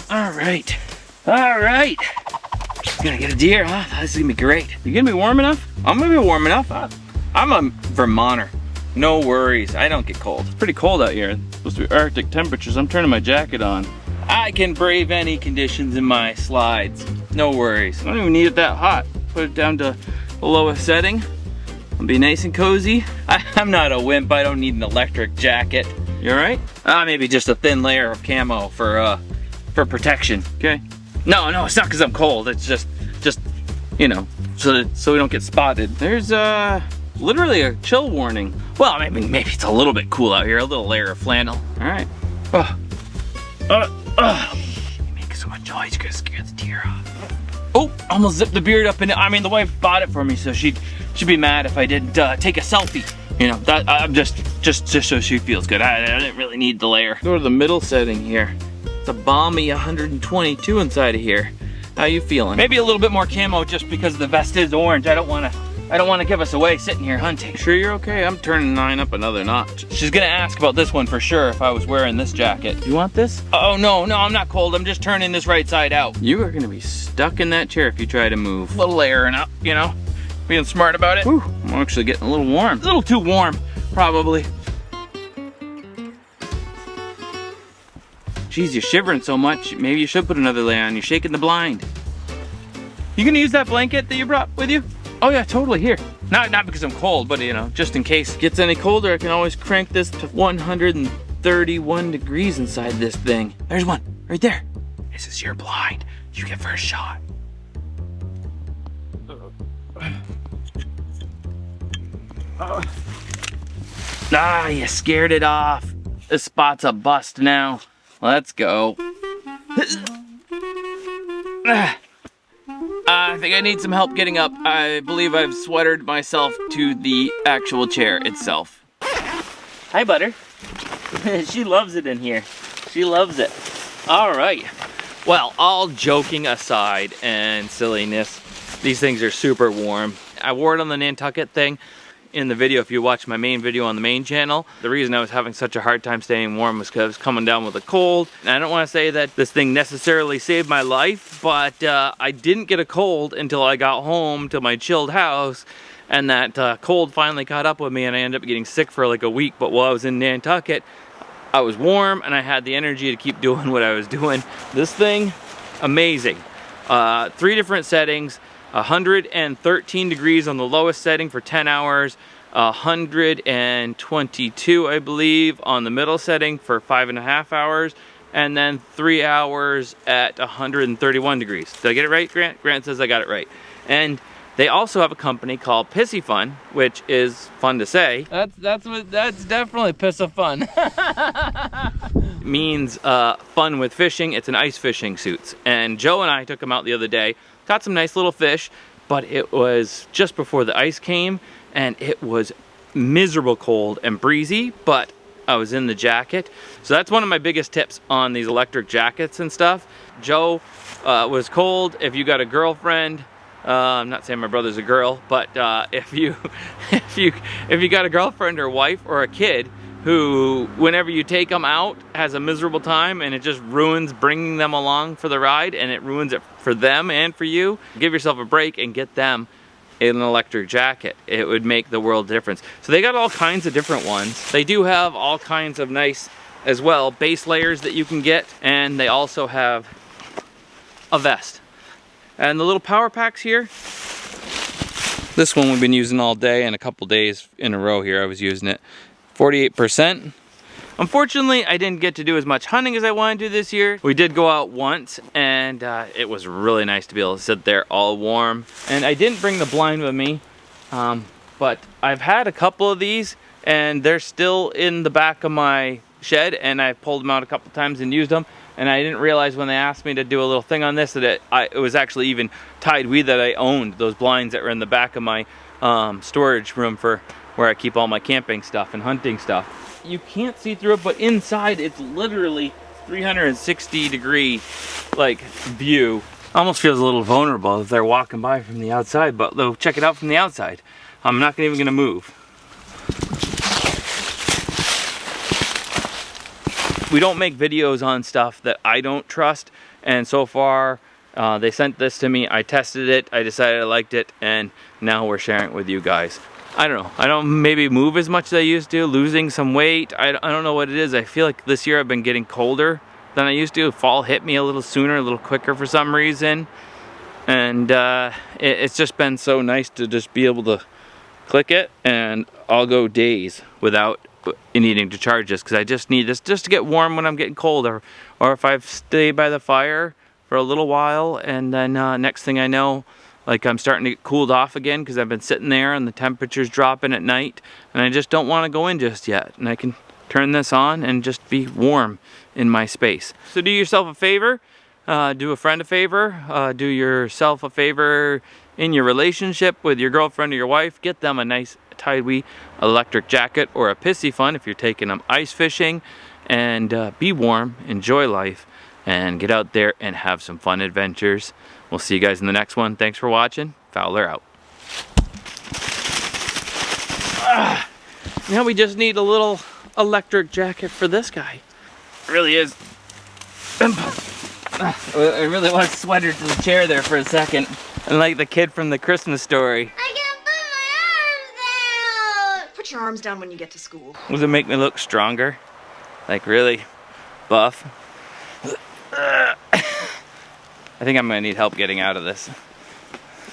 All right. All right. Gonna get a deer, huh? This is gonna be great. You gonna be warm enough? I'm gonna be warm enough. I'm a Vermonter. No worries, I don't get cold. It's pretty cold out here. It's supposed to be Arctic temperatures. I'm turning my jacket on. I can brave any conditions in my slides. No worries. I don't even need it that hot. Put it down to the lowest setting. I'll be nice and cozy. I'm not a wimp. I don't need an electric jacket. You all right? Maybe just a thin layer of camo for protection. Okay. No, it's not because I'm cold. It's just you know, so we don't get spotted. There's literally a chill warning. Well, maybe it's a little bit cool out here. A little layer of flannel. All right. You make so much noise, you're gonna scare the deer off. Oh, almost zipped the beard up in it. I mean, the wife bought it for me, so she'd be mad if I didn't take a selfie. You know, that I'm just so she feels good. I didn't really need the layer. Go to the middle setting here. It's a balmy 122 inside of here. How you feeling? Maybe a little bit more camo just because the vest is orange. I don't want to give us away sitting here hunting. Sure you're okay? I'm turning 9 up another notch. She's gonna ask about this one for sure if I was wearing this jacket. You want this? Oh no, I'm not cold. I'm just turning this right side out. You are gonna be stuck in that chair if you try to move. A little layering up, you know? Being smart about it. Whew, I'm actually getting a little warm. A little too warm, probably. Geez, you're shivering so much. Maybe you should put another layer on. You're shaking the blind. You gonna use that blanket that you brought with you? Oh yeah, totally, here. Not because I'm cold, but you know, just in case it gets any colder, I can always crank this to 131 degrees inside this thing. There's one, right there. This is your blind. You get first shot. You scared it off. This spot's a bust now. Let's go. I think I need some help getting up. I believe I've sweatered myself to the actual chair itself. Hi, Butter. She loves it in here. She loves it. All right. Well, all joking aside and silliness, these things are super warm. I wore it on the Nantucket thing in the video. If you watch my main video on the main channel, the reason I was having such a hard time staying warm was because I was coming down with a cold. And I don't want to say that this thing necessarily saved my life, but I didn't get a cold until I got home to my chilled house, and that cold finally caught up with me and I ended up getting sick for like a week. But while I was in Nantucket, I was warm and I had the energy to keep doing what I was doing. This thing, amazing. 3 different settings. 113 degrees on the lowest setting for 10 hours, 122, I believe, on the middle setting for 5.5 hours, and then 3 hours at 131 degrees. Did I get it right, Grant? Grant says I got it right. And they also have a company called Pissy Fun, which is fun to say. That's definitely piss of fun. Means fun with fishing. It's an ice fishing suits. And Joe and I took them out the other day. Caught some nice little fish, but it was just before the ice came and it was miserable cold and breezy, but I was in the jacket. So that's one of my biggest tips on these electric jackets and stuff. Joe was cold. If you got a girlfriend, I'm not saying my brother's a girl, but if you got a girlfriend or wife or a kid who, whenever you take them out, has a miserable time and it just ruins bringing them along for the ride, and it ruins it for them and for you, give yourself a break and get them in an electric jacket. It would make the world difference. So they got all kinds of different ones. They do have all kinds of nice, as well, base layers that you can get, and they also have a vest. And the little power packs here, this one we've been using all day, and a couple days in a row here I was using it. 48%. Unfortunately, I didn't get to do as much hunting as I wanted to this year. We did go out once, and it was really nice to be able to sit there all warm. And I didn't bring the blind with me, but I've had a couple of these, and they're still in the back of my shed, and I pulled them out a couple times and used them. And I didn't realize when they asked me to do a little thing on this that it was actually even tied weed that I owned, those blinds that were in the back of my storage room for where I keep all my camping stuff and hunting stuff. You can't see through it, but inside it's literally 360 degree like view. Almost feels a little vulnerable if they're walking by from the outside, but they'll check it out from the outside. I'm not even gonna move. We don't make videos on stuff that I don't trust, and so far they sent this to me. I tested it, I decided I liked it, and now we're sharing it with you guys. I don't know, I don't maybe move as much as I used to, losing some weight. I don't know what it is. I feel like this year I've been getting colder than I used to. Fall hit me a little sooner, a little quicker for some reason. And it's just been so nice to just be able to click it, and I'll go days without needing to charge this, because I just need this just to get warm when I'm getting cold, or if I stay by the fire for a little while, and then next thing I know, like I'm starting to get cooled off again because I've been sitting there and the temperature's dropping at night, and I just don't want to go in just yet, and I can turn this on and just be warm in my space. So do yourself a favor. Do a friend a favor, do yourself a favor in your relationship with your girlfriend or your wife. Get them a nice Tidewee electric jacket, or a pissy fun if you're taking them ice fishing, and be warm, enjoy life, and get out there and have some fun adventures. We'll see you guys in the next one. Thanks for watching. Fowler out. Now we just need a little electric jacket for this guy. It really is. I really want a sweater to the chair there for a second. And like the kid from the Christmas story. I can't put my arms down! Put your arms down when you get to school. Does it make me look stronger? Like really buff? I think I'm gonna need help getting out of this.